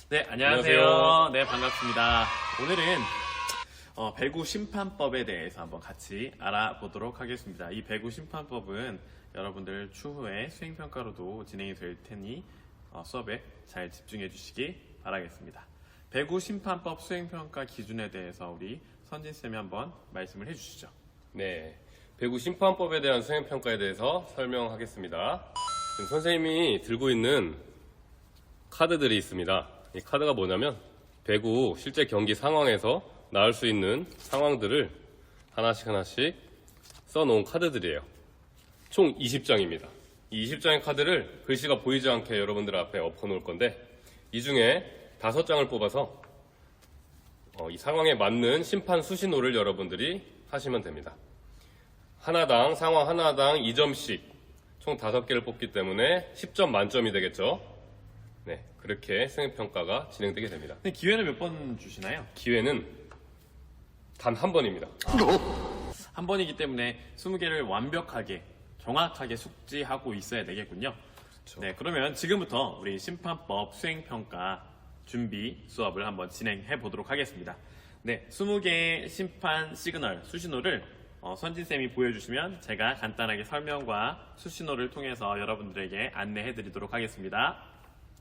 네, 안녕하세요. 네, 반갑습니다. 오늘은 배구 심판법에 대해서 한번 같이 알아보도록 하겠습니다. 이 배구 심판법은 여러분들 추후에 수행평가로도 진행이 될 테니 수업에 잘 집중해 주시기 바라겠습니다. 배구 심판법 수행평가 기준에 대해서 우리 선진쌤이 한번 말씀을 해주시죠. 네, 배구 심판법에 대한 수행평가에 대해서 설명하겠습니다. 지금 선생님이 들고 있는 카드들이 있습니다. 이 카드가 뭐냐면 배구 실제 경기 상황에서 나올 수 있는 상황들을 하나씩 써놓은 카드들이에요. 총 20장입니다. 이 20장의 카드를 글씨가 보이지 않게 여러분들 앞에 엎어놓을 건데 이 중에 5장을 뽑아서 이 상황에 맞는 심판 수신호를 여러분들이 하시면 됩니다. 상황 하나당 2점씩 총 5개를 뽑기 때문에 10점 만점이 되겠죠. 네, 그렇게 수행평가가 진행되게 됩니다. 근데 기회는 몇 번 주시나요? 기회는 단 한 번입니다. 한 번이기 때문에 20개를 완벽하게, 정확하게 숙지하고 있어야 되겠군요. 그렇죠. 네, 그러면 지금부터 우리 심판법 수행평가 준비 수업을 한번 진행해 보도록 하겠습니다. 네, 20개의 심판 시그널, 수신호를 선진쌤이 보여주시면 제가 간단하게 설명과 수신호를 통해서 여러분들에게 안내해 드리도록 하겠습니다.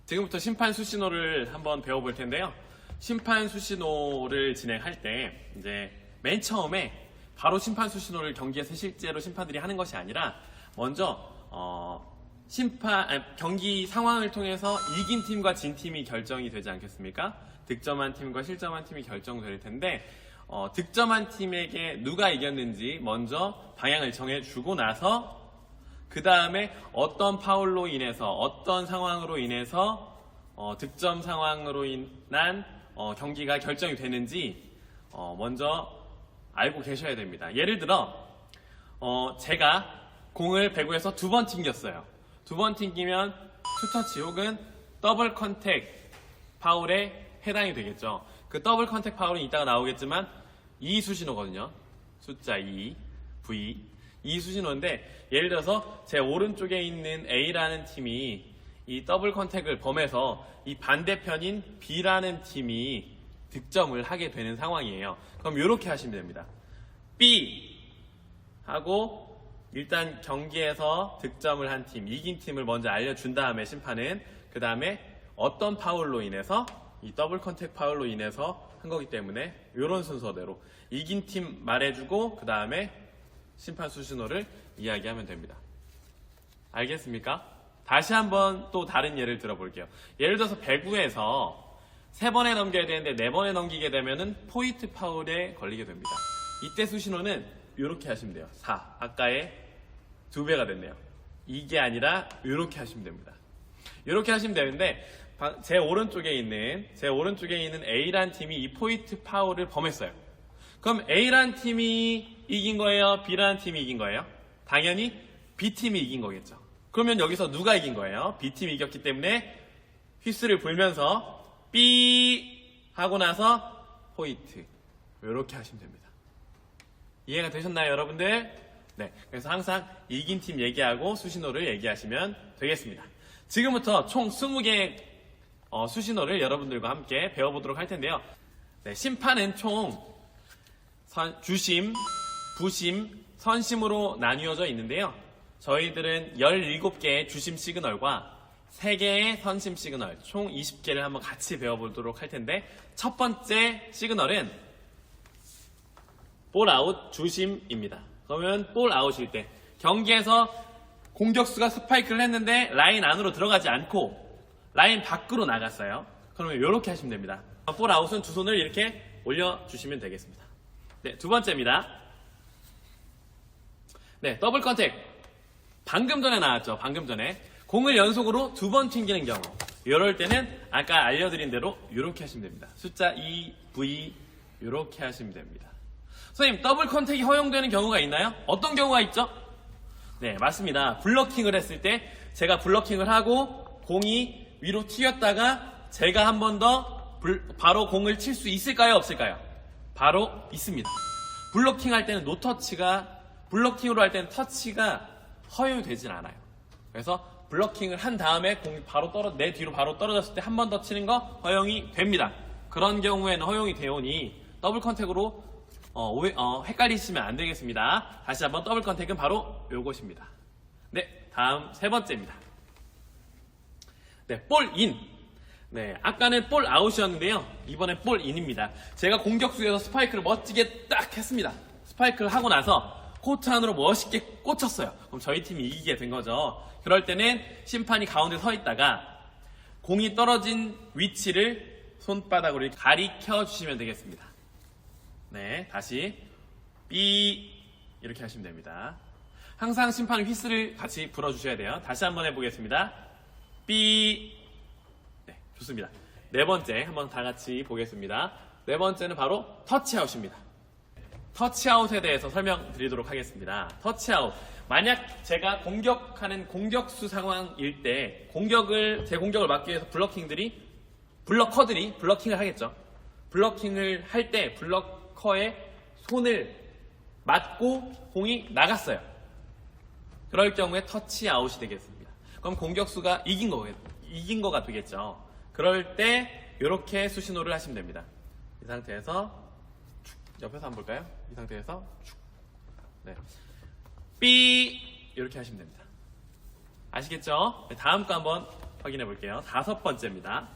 지금부터 심판 수신호를 한번 배워볼 텐데요. 심판 수신호를 진행할 때 이제 맨 처음에 바로 심판 수신호를 경기에서 실제로 심판들이 하는 것이 아니라 먼저 경기 상황을 통해서 이긴 팀과 진 팀이 결정이 되지 않겠습니까? 득점한 팀과 실점한 팀이 결정될 텐데 득점한 팀에게 누가 이겼는지 먼저 방향을 정해주고 나서 그 다음에 어떤 파울로 인해서 어떤 상황으로 인해서 득점 상황으로 인한 경기가 결정이 되는지 먼저 알고 계셔야 됩니다. 예를 들어 제가 공을 배구에서 2번 튕겼어요. 2번 튕기면 투터치 혹은 더블 컨택 파울에 해당이 되겠죠. 그 더블 컨택 파울은 이따가 나오겠지만 이 수신호거든요. 숫자 2, V 이 수신호인데 예를 들어서 제 오른쪽에 있는 A라는 팀이 이 더블 컨택을 범해서 이 반대편인 B라는 팀이 득점을 하게 되는 상황이에요. 그럼 이렇게 하시면 됩니다. B 하고 일단 경기에서 득점을 한 팀, 이긴 팀을 먼저 알려준 다음에 심판은 그 다음에 어떤 파울로 인해서 이 더블 컨택 파울로 인해서 한 거기 때문에 이런 순서대로 이긴 팀 말해주고 그 다음에 심판 수신호를 이야기하면 됩니다. 알겠습니까? 다시 한번 또 다른 예를 들어볼게요. 예를 들어서 배구에서 3번에 넘겨야 되는데 4번에 넘기게 되면은 포인트 파울에 걸리게 됩니다. 이때 수신호는 이렇게 하시면 돼요. 4. 아까의 2배가 됐네요. 이게 아니라 이렇게 하시면 됩니다. 이렇게 하시면 되는데 제 오른쪽에 있는 A란 팀이 이 포인트 파울을 범했어요. 그럼 A란 팀이 이긴 거예요? B라는 팀이 이긴 거예요? 당연히 B팀이 이긴 거겠죠. 그러면 여기서 누가 이긴 거예요? B팀이 이겼기 때문에 휘슬을 불면서 B 하고 나서 포인트 이렇게 하시면 됩니다. 이해가 되셨나요, 여러분들? 네, 그래서 항상 이긴 팀 얘기하고 수신호를 얘기하시면 되겠습니다. 지금부터 총 20개의 수신호를 여러분들과 함께 배워보도록 할 텐데요. 네, 심판은 총 주심, 부심, 선심으로 나뉘어져 있는데요. 저희들은 17개의 주심 시그널과 3개의 선심 시그널, 총 20개를 한번 같이 배워보도록 할 텐데 첫 번째 시그널은 볼 아웃 주심입니다. 그러면 볼 아웃일 때 경기에서 공격수가 스파이크를 했는데 라인 안으로 들어가지 않고 라인 밖으로 나갔어요. 그러면 이렇게 하시면 됩니다. 볼 아웃은 두 손을 이렇게 올려주시면 되겠습니다. 네, 두 번째입니다. 네, 더블 컨택. 방금 전에 나왔죠. 방금 전에. 공을 연속으로 2번 튕기는 경우. 이럴 때는 아까 알려드린 대로 이렇게 하시면 됩니다. 숫자 2, V 이렇게 하시면 됩니다. 선생님, 더블 컨택이 허용되는 경우가 있나요? 어떤 경우가 있죠? 네, 맞습니다. 블러킹을 했을 때 제가 블러킹을 하고 공이 위로 튀었다가 제가 한 번 더 바로 공을 칠 수 있을까요? 없을까요? 바로 있습니다. 블러킹 할 때는 블러킹으로 할 때는 터치가 허용되진 않아요. 그래서 블러킹을 한 다음에 공이 바로 내 뒤로 바로 떨어졌을 때 한 번 더 치는 거 허용이 됩니다. 그런 경우에는 허용이 되오니 더블 컨택으로 헷갈리시면 안 되겠습니다. 다시 한번 더블 컨택은 바로 요것입니다. 네, 다음 세 번째입니다. 네, 볼 인. 네, 아까는 볼 아웃이었는데요. 이번엔 볼 인입니다. 제가 공격수에서 스파이크를 멋지게 딱 했습니다. 스파이크를 하고 나서 코트 안으로 멋있게 꽂혔어요. 그럼 저희 팀이 이기게 된 거죠. 그럴 때는 심판이 가운데 서 있다가 공이 떨어진 위치를 손바닥으로 가리켜 주시면 되겠습니다. 네, 다시 삐 이렇게 하시면 됩니다. 항상 심판은 휘슬을 같이 불어주셔야 돼요. 다시 한번 해보겠습니다. 삐. 네, 좋습니다. 네 번째 한번 다 같이 보겠습니다. 네 번째는 바로 터치아웃입니다. 터치아웃에 대해서 설명드리도록 하겠습니다. 터치아웃. 만약 제가 공격하는 공격수 상황일 때 제 공격을 막기 위해서 블러커들이 블러킹을 하겠죠. 블러킹을 할 때 블러커의 손을 맞고 공이 나갔어요. 그럴 경우에 터치아웃이 되겠습니다. 그럼 공격수가 이긴 거가 되겠죠. 그럴 때 이렇게 수신호를 하시면 됩니다. 이 상태에서 옆에서 한번 볼까요? 이 상태에서 네. 삐 이렇게 하시면 됩니다. 아시겠죠? 네, 다음 거 한번 확인해 볼게요. 다섯 번째입니다.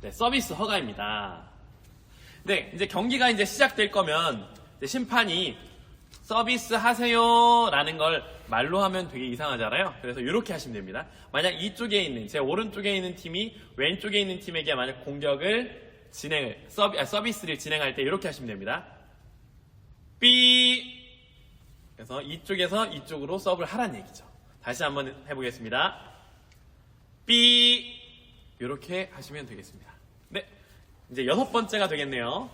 네, 서비스 허가입니다. 네, 이제 경기가 이제 시작될 거면 이제 심판이 서비스 하세요라는 걸 말로 하면 되게 이상하잖아요. 그래서 이렇게 하시면 됩니다. 만약 이쪽에 있는 제 오른쪽에 있는 팀이 왼쪽에 있는 팀에게 만약 서비스를 진행할 때 이렇게 하시면 됩니다. 삐. 그래서 이쪽에서 이쪽으로 서브를 하라는 얘기죠. 다시 한번 해보겠습니다. 삐. 이렇게 하시면 되겠습니다. 네, 이제 여섯 번째가 되겠네요.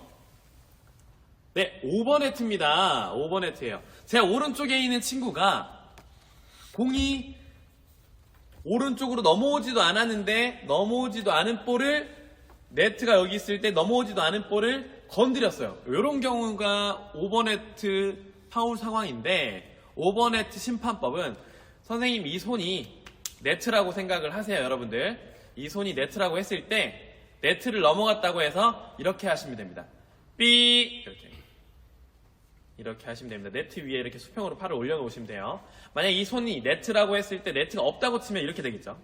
네, 5번 네트입니다. 5번 네트예요. 제 오른쪽에 있는 친구가 공이 오른쪽으로 넘어오지도 않았는데 넘어오지도 않은 볼을 네트가 여기 있을 때 넘어오지도 않은 볼을 건드렸어요. 이런 경우가 5번 네트 파울 상황인데 5번 네트 심판법은 선생님 이 손이 네트라고 생각을 하세요. 여러분들 이 손이 네트라고 했을 때 네트를 넘어갔다고 해서 이렇게 하시면 됩니다. 삐 이렇게 하시면 됩니다. 네트 위에 이렇게 수평으로 팔을 올려놓으시면 돼요. 만약 이 손이 네트라고 했을 때 네트가 없다고 치면 이렇게 되겠죠.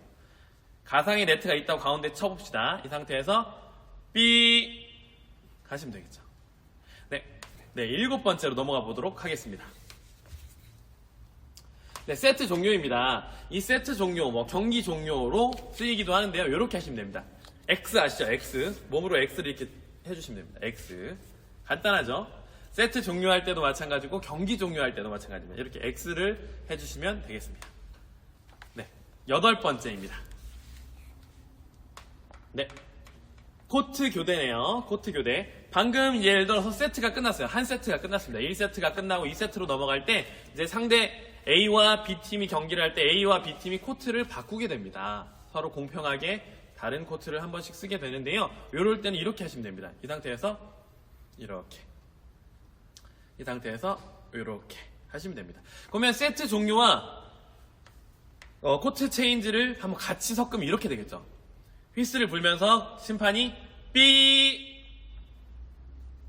가상의 네트가 있다고 가운데 쳐봅시다. 이 상태에서 삐 하시면 되겠죠. 네, 일곱 번째로 넘어가 보도록 하겠습니다. 네, 세트 종료입니다. 이 세트 종료, 경기 종료로 쓰이기도 하는데요. 이렇게 하시면 됩니다. X 아시죠? X. 몸으로 X를 이렇게 해주시면 됩니다. X. 간단하죠? 세트 종료할 때도 마찬가지고 경기 종료할 때도 마찬가지입니다. 이렇게 X를 해주시면 되겠습니다. 네, 여덟 번째입니다. 네, 코트 교대네요. 코트 교대. 방금 예를 들어서 세트가 끝났어요. 한 세트가 끝났습니다. 1세트가 끝나고 2세트로 넘어갈 때 이제 상대 A와 B팀이 경기를 할 때 A와 B팀이 코트를 바꾸게 됩니다. 서로 공평하게 다른 코트를 한 번씩 쓰게 되는데요. 이럴 때는 이렇게 하시면 됩니다. 이 상태에서 이렇게, 이 상태에서 이렇게 하시면 됩니다. 그러면 세트 종료와 코트 체인지를 한번 같이 섞으면 이렇게 되겠죠. 휘슬을 불면서 심판이 삐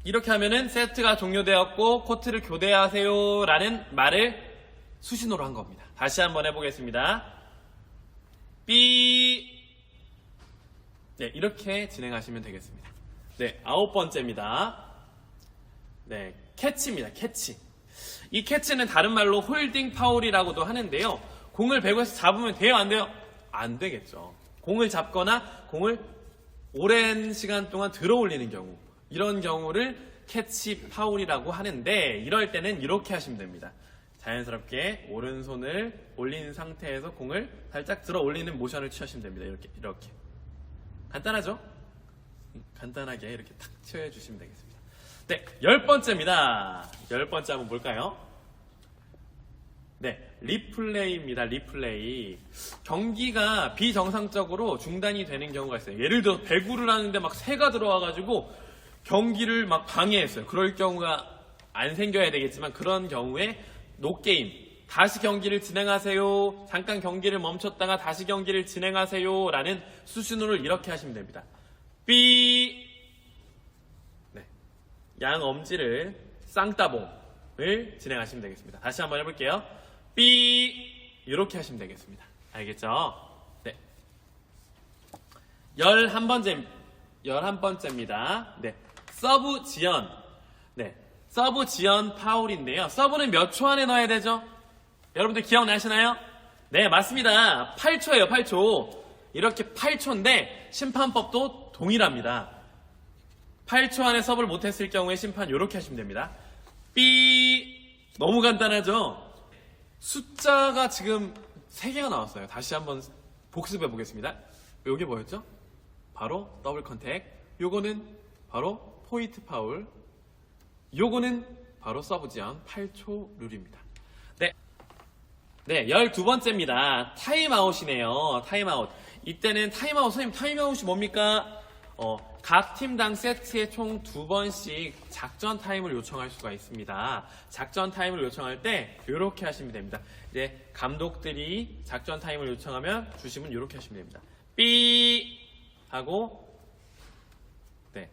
이렇게 하면은 세트가 종료되었고 코트를 교대하세요 라는 말을 수신호로 한 겁니다. 다시 한번 해보겠습니다. 삐. 네, 이렇게 진행하시면 되겠습니다. 네, 아홉 번째입니다. 네, 캐치입니다. 캐치. 이 캐치는 다른 말로 홀딩 파울이라고도 하는데요. 공을 배구에서 잡으면 돼요? 안 돼요? 안 되겠죠. 공을 잡거나 공을 오랜 시간 동안 들어 올리는 경우, 이런 경우를 캐치 파울이라고 하는데 이럴 때는 이렇게 하시면 됩니다. 자연스럽게 오른손을 올린 상태에서 공을 살짝 들어 올리는 모션을 취하시면 됩니다. 이렇게. 간단하죠? 간단하게 이렇게 탁 취해주시면 되겠습니다. 네, 10번째입니다. 10번째 한번 볼까요? 네, 리플레이입니다. 리플레이. 경기가 비정상적으로 중단이 되는 경우가 있어요. 예를 들어 배구를 하는데 막 새가 들어와가지고 경기를 막 방해했어요. 그럴 경우가 안 생겨야 되겠지만 그런 경우에 노게임, 다시 경기를 진행하세요. 잠깐 경기를 멈췄다가 다시 경기를 진행하세요. 라는 수신호를 이렇게 하시면 됩니다. 삐. 네. 양 엄지를 쌍따봉을 진행하시면 되겠습니다. 다시 한번 해볼게요. 삐. 이렇게 하시면 되겠습니다. 알겠죠? 네. 11번째입니다. 네. 서브 지연. 네. 서브 지연 파울인데요. 서브는 몇 초 안에 넣어야 되죠? 여러분들 기억나시나요? 네, 맞습니다. 8초예요, 8초. 이렇게 8초인데 심판법도 동일합니다. 8초 안에 서브를 못했을 경우에 심판 이렇게 하시면 됩니다. 삐. 너무 간단하죠? 숫자가 지금 3개가 나왔어요. 다시 한번 복습해 보겠습니다. 요게 뭐였죠? 바로 더블 컨택. 요거는 바로 포인트 파울. 요거는 바로 서브 지연 8초 룰입니다. 네, 12번째입니다. 타임아웃이네요. 타임아웃. 이때는 타임아웃, 선생님 타임아웃이 뭡니까? 각 팀당 세트에 총 2번씩 작전 타임을 요청할 수가 있습니다. 작전 타임을 요청할 때 이렇게 하시면 됩니다. 이제 감독들이 작전 타임을 요청하면 주심은 이렇게 하시면 됩니다. 삐 하고 네,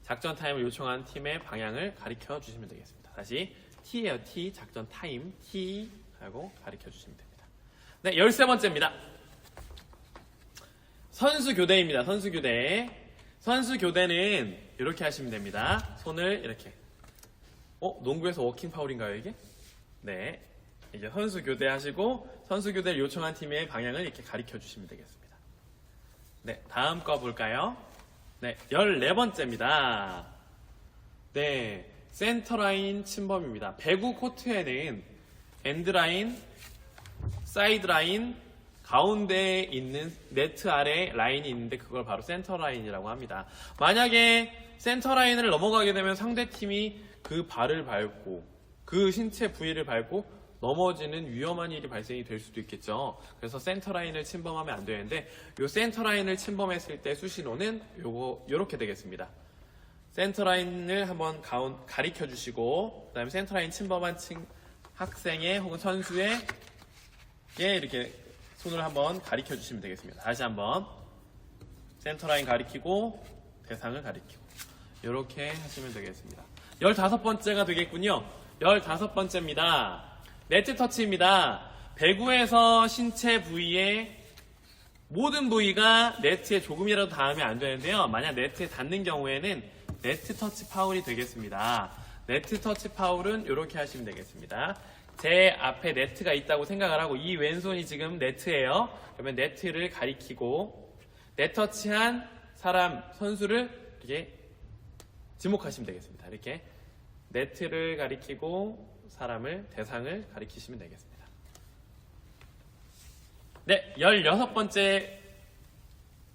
작전 타임을 요청한 팀의 방향을 가리켜 주시면 되겠습니다. 다시 T예요. T 작전 타임 T 하고 가리켜 주시면 됩니다. 네, 13번째입니다. 선수 교대입니다. 선수 교대. 선수 교대는 이렇게 하시면 됩니다. 손을 이렇게. 농구에서 워킹 파울인가요, 이게? 네. 이제 선수 교대하시고 선수 교대를 요청한 팀의 방향을 이렇게 가리켜 주시면 되겠습니다. 네, 다음 거 볼까요? 네, 14번째입니다. 네, 센터라인 침범입니다. 배구 코트에는 엔드라인, 사이드라인, 가운데에 있는 네트 아래 라인이 있는데 그걸 바로 센터라인이라고 합니다. 만약에 센터라인을 넘어가게 되면 상대팀이 그 발을 밟고 그 신체 부위를 밟고 넘어지는 위험한 일이 발생이 될 수도 있겠죠. 그래서 센터라인을 침범하면 안 되는데 이 센터라인을 침범했을 때 수신호는 요렇게 되겠습니다. 센터라인을 한번 가리켜 주시고 그 다음에 센터라인 침범한 학생의 혹은 선수의 이렇게 손을 한번 가리켜 주시면 되겠습니다. 다시 한번 센터라인 가리키고 대상을 가리키고 이렇게 하시면 되겠습니다. 15번째가 되겠군요. 15번째입니다. 네트 터치입니다. 배구에서 신체 부위에 모든 부위가 네트에 조금이라도 닿으면 안 되는데요. 만약 네트에 닿는 경우에는 네트 터치 파울이 되겠습니다. 네트 터치 파울은 이렇게 하시면 되겠습니다. 제 앞에 네트가 있다고 생각을 하고 이 왼손이 지금 네트예요. 그러면 네트를 가리키고 네터치한 사람, 선수를 이렇게 지목하시면 되겠습니다. 이렇게 네트를 가리키고 사람을, 대상을 가리키시면 되겠습니다. 네, 16번째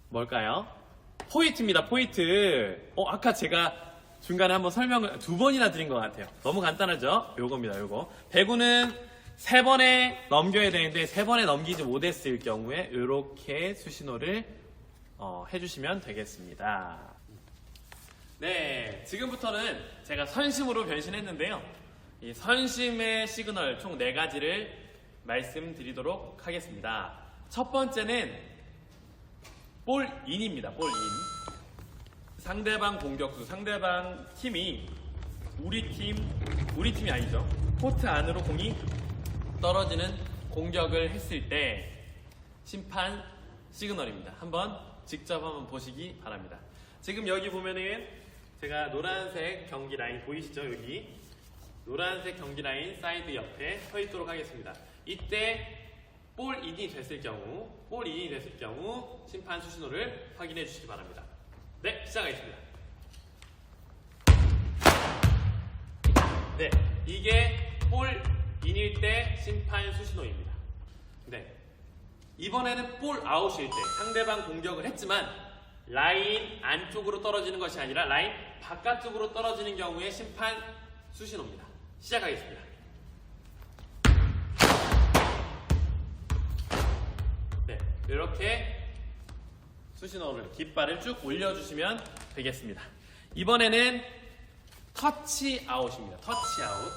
뭘까요? 포인트입니다. 포인트. 아까 제가 중간에 한번 설명을 2번이나 드린 것 같아요. 너무 간단하죠? 요겁니다, 요거. 배구는 3번에 넘겨야 되는데 3번에 넘기지 못했을 경우에 이렇게 수신호를 해주시면 되겠습니다. 네, 지금부터는 제가 선심으로 변신했는데요. 이 선심의 시그널 총 4가지를 말씀드리도록 하겠습니다. 첫 번째는 볼인입니다. 볼인. 상대방 공격수, 상대방 팀이 우리 팀이 아니죠. 코트 안으로 공이 떨어지는 공격을 했을 때 심판 시그널입니다. 직접 한번 보시기 바랍니다. 지금 여기 보면은 제가 노란색 경기 라인 보이시죠? 여기 노란색 경기 라인 사이드 옆에 서 있도록 하겠습니다. 이때 볼인이 됐을 경우 심판 수신호를 확인해 주시기 바랍니다. 네, 시작하겠습니다. 네, 이게 볼인일 때 심판 수신호입니다. 네, 이번에는 볼 아웃일 때 상대방 공격을 했지만 라인 안쪽으로 떨어지는 것이 아니라 라인 바깥쪽으로 떨어지는 경우에 심판 수신호입니다. 시작하겠습니다. 네, 이렇게 수신호를 깃발을 쭉 올려주시면 되겠습니다. 이번에는 터치아웃입니다. 터치아웃.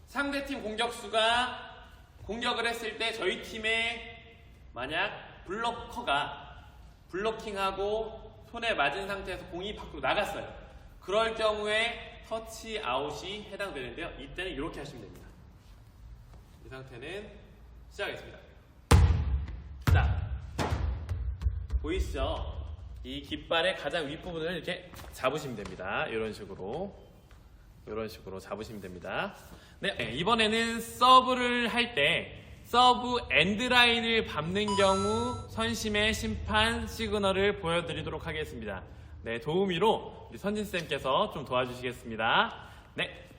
상대팀 공격수가 공격을 했을 때 저희 팀에 만약 블로커가 블로킹하고 손에 맞은 상태에서 공이 밖으로 나갔어요. 그럴 경우에 터치 아웃이 해당되는데요. 이때는 이렇게 하시면 됩니다. 이 상태는 시작하겠습니다. 자, 보이시죠? 이 깃발의 가장 윗부분을 이렇게 잡으시면 됩니다. 이런 식으로 잡으시면 됩니다. 네, 이번에는 서브를 할 때 서브 엔드라인을 밟는 경우 선심의 심판 시그널을 보여드리도록 하겠습니다. 네, 도우미로 우리 선진쌤께서 좀 도와주시겠습니다. 네.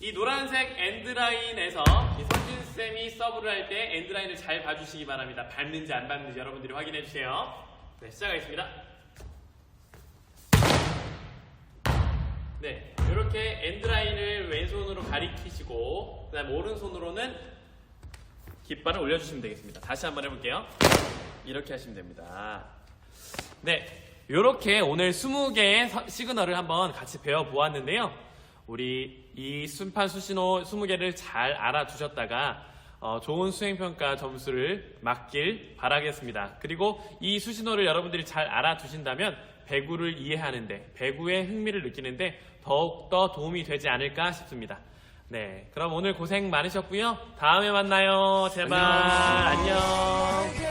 이 노란색 엔드라인에서 이 선진쌤이 서브를 할 때 엔드라인을 잘 봐주시기 바랍니다. 밟는지 안 밟는지 여러분들이 확인해주세요. 네, 시작하겠습니다. 네, 이렇게 엔드라인을 왼손으로 가리키시고 그 다음에 오른손으로는 깃발을 올려주시면 되겠습니다. 다시 한번 해볼게요. 이렇게 하시면 됩니다. 네, 이렇게 오늘 20개의 시그널을 한번 같이 배워보았는데요. 우리 이 심판 수신호 20개를 잘 알아두셨다가 좋은 수행평가 점수를 맞길 바라겠습니다. 그리고 이 수신호를 여러분들이 잘 알아두신다면 배구를 이해하는데, 배구의 흥미를 느끼는데 더욱더 도움이 되지 않을까 싶습니다. 네, 그럼 오늘 고생 많으셨고요. 다음에 만나요. 제발. 안녕.